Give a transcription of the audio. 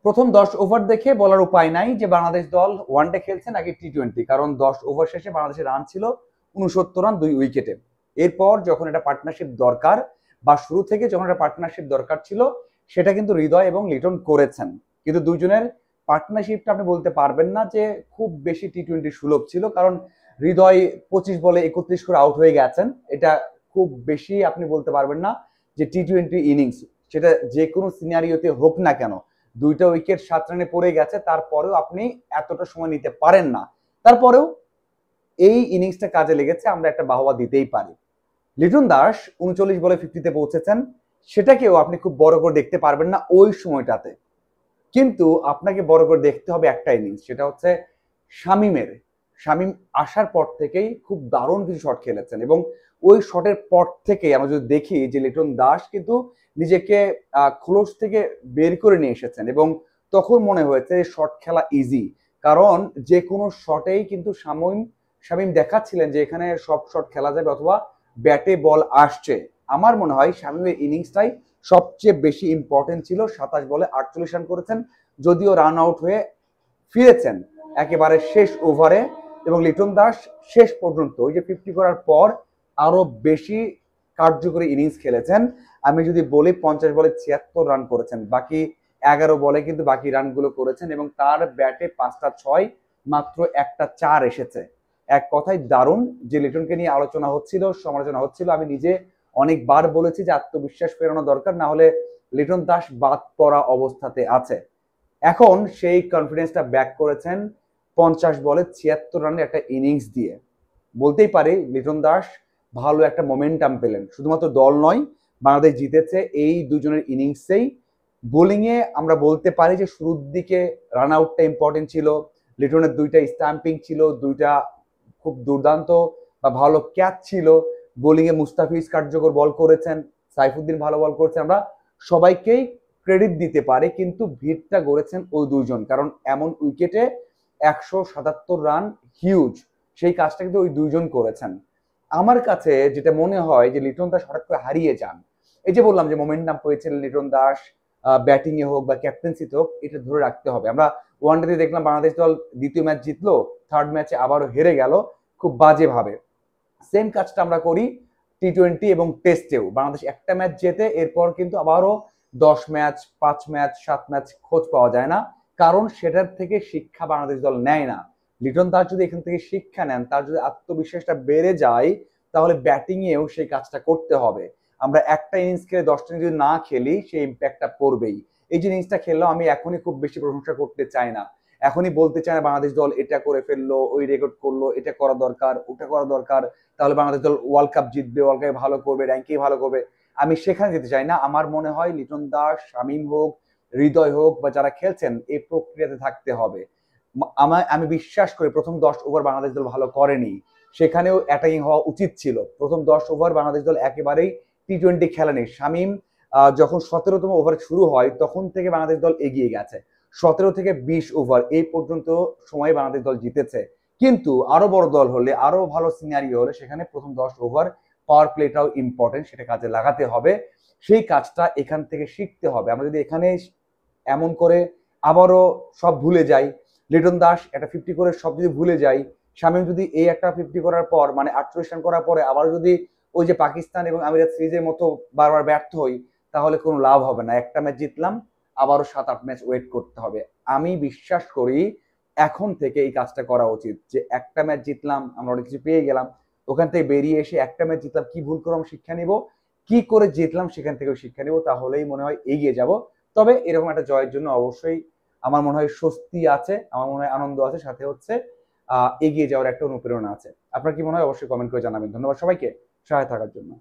প্রথম 10 ওভার দেখে বলার উপায় নাই যে বাংলাদেশ দল ওয়ানডে খেলছে নাকি টি-20, কারণ 10 ওভার শেষে বাংলাদেশের রান ছিল 69 রান 2 উইকেটে। এরপর যখন এটা পার্টনারশিপ দরকার বা শুরু থেকে যখন এটা পার্টনারশিপ দরকার ছিল, সেটা কিন্তু হৃদয় এবং লিটন করেছেন। কিন্তু দুজনের পার্টনারশিপটা আপনি বলতে পারবেন না যে খুব বেশি টি-20 সুলভ ছিল, কারণ হৃদয় 25 বলে 31 করে আউট হয়ে গেছেন। এটা খুব বেশি আপনি বলতে পারবেন না যে টি-20 ইনিংস, সেটা যে কোনো সিনারিওতে হোক না কেন, 2টা উইকেট 7 রানে পড়ে গেছে, তারপরেও আপনি এতটা সময় নিতে পারেন না। তারপরেও এই ইনিংসটা কাজে লেগেছে, আমরা একটা বাহবা দিতেই পারি। লিটন দাস 39 বলে 50-তে পৌঁছেছেন, সেটাকেও আপনি খুব বড় করে দেখতে পারবেন না ওই সময়টাতে। কিন্তু আপনাকে বড় করে দেখতে হবে একটা ইনিংস, সেটা হচ্ছে শামিমের। শামিম আসার পর থেকেই খুব দারুণ কিছু শট খেলেছেন, এবং ওই শটের পর থেকেই আমরা যদি দেখি যে লিটন দাস কিন্তু নিজেকে ক্লোজ থেকে বের করে নিয়ে এসেছেন, এবং তখন মনে হয়েছে শট খেলা ইজি, কারণ যে কোনো শটেই কিন্তু শামিম দেখাচ্ছিলেন যে এখানে সব শট খেলা যাবে অথবা ব্যাটে বল আসছে। আমার মনে হয় শামিমের ইনিংসটাই সবচেয়ে বেশি ইম্পর্টেন্ট ছিল। 27 বলে 48 রান করেছেন, যদিও রান আউট হয়ে ফিরেছেন একেবারে শেষ ওভারে, এবং লিটন দাস শেষ পর্যন্ত ওই যে 50 করার পর আরো বেশি কার্যকরী ইনিংস খেলেছেন। আমি যদি বলি 50 বলে 76 রান করেছেন, বাকি 11 বলে কিন্তু বাকি রানগুলো করেছেন, এবং তার ব্যাটে 5টা 6, মাত্র একটা 4 এসেছে। এক কথায় দারুণ। যে লিটনকে নিয়ে আলোচনা হচ্ছিল, সমালোচনা হচ্ছিল, আমি নিজে অনেকবার বলেছি যে আত্মবিশ্বাস ফেরানো দরকার, না হলে লিটন দাস বাদ পড়া অবস্থাতে আছে। এখন সেই কনফিডেন্সটা ব্যাক করেছেন 50 বলে 76 রানের একটা ইনিংস দিয়ে। বলতেই পারি লিটন দাস ভালো একটা মোমেন্টাম পেলেন, শুধুমাত্র দল নয়, বাংলাদেশ জিতেছে এই দুজনের ইনিংসেই। বোলিংয়ে আমরা বলতে পারি যে শুরুর দিকে রান আউটটা ইম্পর্টেন্ট ছিল, লিটনের 2টা স্ট্যাম্পিং ছিল, 2টা খুব দুর্দান্ত বা ভালো ক্যাচ ছিল। বোলিংয়ে মুস্তাফিজ কার্যকর বল করেছেন, সাইফুদ্দিন ভালো বল করেছেন, আমরা সবাইকেই ক্রেডিট দিতে পারে, কিন্তু ভিড়টা গড়েছেন ওই দুইজন, কারণ এমন উইকেটে 177 রান হিউজ, সেই কাজটা কিন্তু ওই দুইজন করেছেন। আমার কাছে যেটা মনে হয় যে লিটন দাস হঠাৎ করে হারিয়ে যান। এই যে বললাম যে মোমেন্টাম পেয়েছিলেন লিটন দাস, ব্যাটিং এ হোক বা ক্যাপ্টেন্সিতে হোক, এটা ধরে রাখতে হবে। আমরা ওয়ানডেতে দেখলাম বাংলাদেশ দল দ্বিতীয় ম্যাচ জিতলো, থার্ড ম্যাচে আবারও হেরে গেল খুব বাজে ভাবে। সেম কাজটা আমরা করি টি-20 এবং টেস্টেও। বাংলাদেশ একটা ম্যাচ জেতে, এরপর কিন্তু আবারও 10 ম্যাচ, 5 ম্যাচ, 7 ম্যাচ খোঁজ পাওয়া যায় না, কারণ সেটার থেকে শিক্ষা বাংলাদেশ দল নেয় না। লিটন দাস যদি এখান থেকে শিক্ষা নেন, তার যদি আত্মবিশ্বাসটা বেড়ে যায়, তাহলে ব্যাটিং এও সেই কাজটা করতে হবে। আমরা একটা ইনিংস খেলে 10টা ইনিংস যদি না খেলি, সেই ইম্প্যাক্টটা পড়বেই। এই যে ইনিংসটা খেললো, আমি এখনই খুব বেশি প্রশংসা করতে চাই না, এখনই বলতে চাই না বাংলাদেশ দল এটা করে ফেললো, ওই রেকর্ড করলো, এটা করা দরকার, ওটা করা দরকার, তাহলে বাংলাদেশ দল ওয়ার্ল্ড কাপ জিতবে, ওয়ার্ল্ড কাপে ভালো করবে, র্যাঙ্কিং ভালো করবে। আমি সেখানে যেতে চাই না। আমার মনে হয় লিটন দাস, শামীম হোক, হৃদয় হোক, বা যারা খেলছেন, এই প্রক্রিয়াতে থাকতে হবে। আমি বিশ্বাস করি প্রথম 10 ওভার বাংলাদেশ দল ভালো করেনি, সেখানেও অ্যাটাকিং হওয়া উচিত ছিল। প্রথম 10 ওভার বাংলাদেশ দল একেবারেই টি-20 খেলেনি। শামীম যখন 17তম ওভার শুরু হয়, তখন থেকে বাংলাদেশ দল এগিয়ে গেছে। 17 থেকে 20 ওভার এই পর্যন্ত সময় বাংলাদেশ দল জিতেছে। কিন্তু আরো বড় দল হলে, আরো ভালো সিনারিও হলে, সেখানে প্রথম 10 ওভার পাওয়ার প্লেটাও ইম্পর্টেন্ট, সেটা কাজে লাগাতে হবে। সেই কাজটা এখান থেকে শিখতে হবে। আমরা যদি এখানে এমন করে আবারও সব ভুলে যাই, লিটন দাস একটা 50 করে সব যদি ভুলে যাই, শামীম যদি এই একটা 50 করার পর মানে 48 রান করার পরে আবার যদি ওই যে পাকিস্তান এবং আমিরাত সিরিজের মতো বারবার ব্যর্থ হই, তাহলে কোনো লাভ হবে না। একটা ম্যাচ জিতলাম, আবারও 7-8 ম্যাচ ওয়েট করতে হবে। আমি বিশ্বাস করি এখন থেকে এই কাজটা করা উচিত, যে একটা ম্যাচ জিতলাম, আমরা অনেক কিছু পেয়ে গেলাম, ওখান থেকে বেরিয়ে এসে একটা ম্যাচ জিতলাম, কি ভুল করলাম শিক্ষা নিব, কি করে জিতলাম সেখান থেকেও শিক্ষা নিব, তাহলেই মনে হয় এগিয়ে যাব। তবে এরকম একটা জয়ের জন্য অবশ্যই আমার মনে হয় স্বস্তি আছে, আমার মনে হয় আনন্দ আছে, সাথে হচ্ছে এগিয়ে যাওয়ার একটা অনুপ্রেরণা আছে। আপনার কি মনে হয় অবশ্যই কমেন্ট করে জানাবেন। ধন্যবাদ সবাইকে সহায় থাকার জন্য।